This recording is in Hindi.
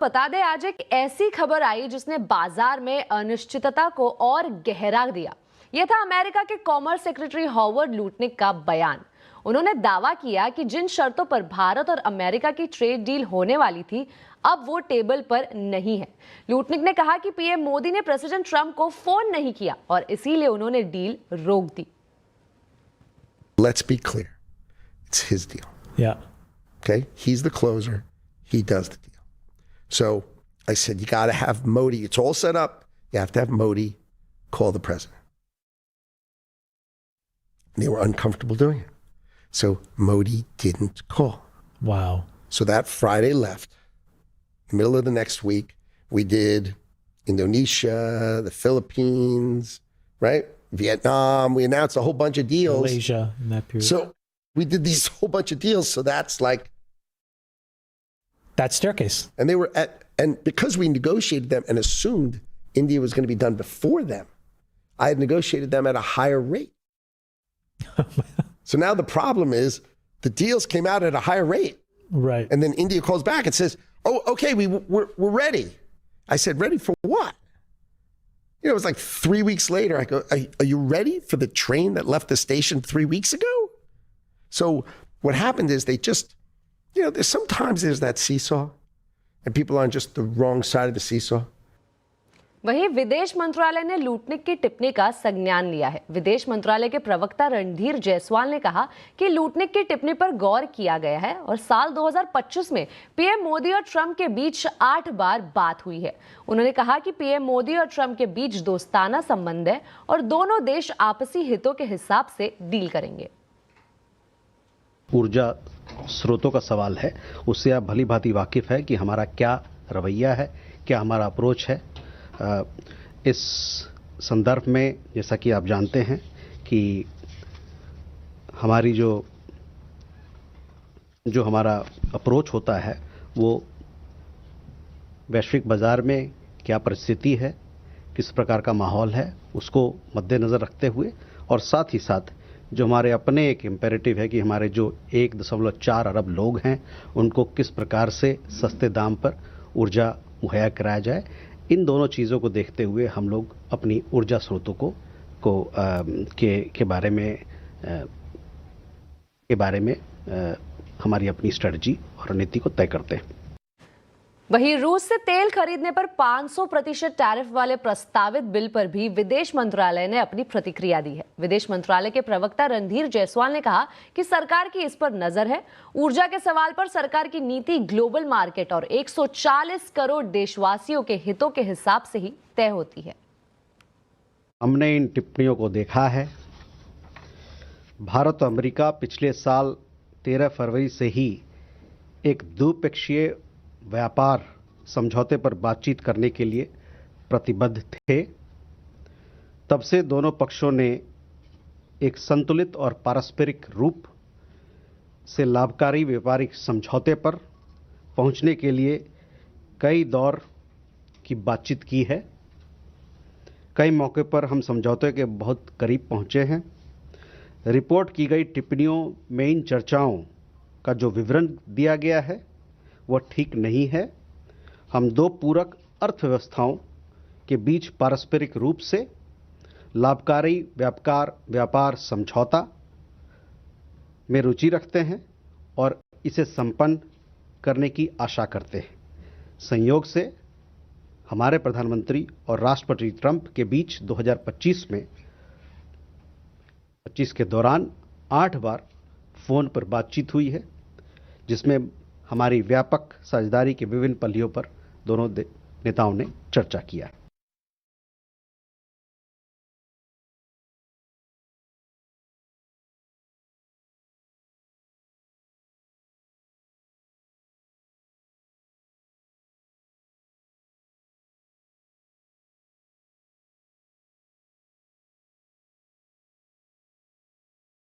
बता दें, आज एक ऐसी खबर आई जिसने बाजार में अनिश्चितता को और गहरा दिया। यह था अमेरिका के कॉमर्स सेक्रेटरी हॉवर्ड लुटनिक का बयान। उन्होंने दावा किया कि जिन शर्तों पर भारत और अमेरिका की ट्रेड डील होने वाली थी, अब वो टेबल पर नहीं है। लुटनिक ने कहा कि पीएम मोदी ने प्रेसिडेंट ट्रंप को फोन नहीं किया और इसीलिए उन्होंने डील रोक दी। Let's be clear. It's his deal. Yeah. Okay? He's the closer. He does the deal. So I said, you got to have Modi. It's all set up. You have to have Modi call the president. And they were uncomfortable doing it. So Modi didn't call. Wow. So that Friday left. The middle of the next week, we did Indonesia, the Philippines, right? Vietnam. We announced a whole bunch of deals. Malaysia in that period. So we did these whole bunch of deals. So that's like, that staircase. and they were and because we negotiated them and assumed India was going to be done before them, I had negotiated them at a higher rate. So now the problem is the deals came out at a higher rate. Right. And then India calls back and says, oh, okay, we're ready. I said, ready for what? You know, it was like 3 weeks later. I go, are you ready for the train that left the station 3 weeks ago? So what happened is they just, you know, sometimes there's that seesaw and people are on just the wrong side of the seesaw. वहीं विदेश मंत्रालय ने लुटनिक की टिप्पणी का संज्ञान लिया है। विदेश मंत्रालय के प्रवक्ता रणधीर जायसवाल ने कहा कि लुटनिक की टिप्पणी पर गौर किया गया है और साल 2025 में पीएम मोदी और ट्रंप के बीच 8 बार बात हुई है। उन्होंने कहा कि पीएम मोदी और ट्रंप के बीच दोस्ताना संबंध है और दोनों देश आपसी हितों के हिसाब से डील करेंगे। ऊर्जा स्रोतों का सवाल है, उससे आप भली भांति वाकिफ है कि हमारा क्या रवैया है, क्या हमारा अप्रोच है। इस संदर्भ में जैसा कि आप जानते हैं कि हमारी जो हमारा अप्रोच होता है वो वैश्विक बाज़ार में क्या परिस्थिति है, किस प्रकार का माहौल है, उसको मद्देनज़र रखते हुए और साथ ही साथ जो हमारे अपने एक इम्पेरेटिव है कि हमारे जो 1.4 अरब लोग हैं उनको किस प्रकार से सस्ते दाम पर ऊर्जा मुहैया कराया जाए। इन दोनों चीज़ों को देखते हुए हम लोग अपनी ऊर्जा स्रोतों के बारे में हमारी अपनी स्ट्रेटजी और रणनीति को तय करते हैं। वहीं रूस से तेल खरीदने पर 500% टैरिफ वाले प्रस्तावित बिल पर भी विदेश मंत्रालय ने अपनी प्रतिक्रिया दी है। विदेश मंत्रालय के प्रवक्ता रणधीर जायसवाल ने कहा कि सरकार की इस पर नजर है। ऊर्जा के सवाल पर सरकार की नीति ग्लोबल मार्केट और 140 करोड़ देशवासियों के हितों के हिसाब से ही तय होती है। हमने इन टिप्पणियों को देखा है। भारत और अमेरिका पिछले साल 13 फरवरी से ही एक द्विपक्षीय व्यापार समझौते पर बातचीत करने के लिए प्रतिबद्ध थे। तब से दोनों पक्षों ने एक संतुलित और पारस्परिक रूप से लाभकारी व्यापारिक समझौते पर पहुंचने के लिए कई दौर की बातचीत की है। कई मौके पर हम समझौते के बहुत करीब पहुंचे हैं। रिपोर्ट की गई टिप्पणियों में इन चर्चाओं का जो विवरण दिया गया है वह ठीक नहीं है। हम दो पूरक अर्थव्यवस्थाओं के बीच पारस्परिक रूप से लाभकारी व्यापार समझौता में रुचि रखते हैं और इसे संपन्न करने की आशा करते हैं। संयोग से हमारे प्रधानमंत्री और राष्ट्रपति ट्रंप के बीच 2025 के दौरान 8 बार फोन पर बातचीत हुई है, जिसमें हमारी व्यापक साझेदारी के विभिन्न पहलुओं पर दोनों नेताओं ने चर्चा किया है।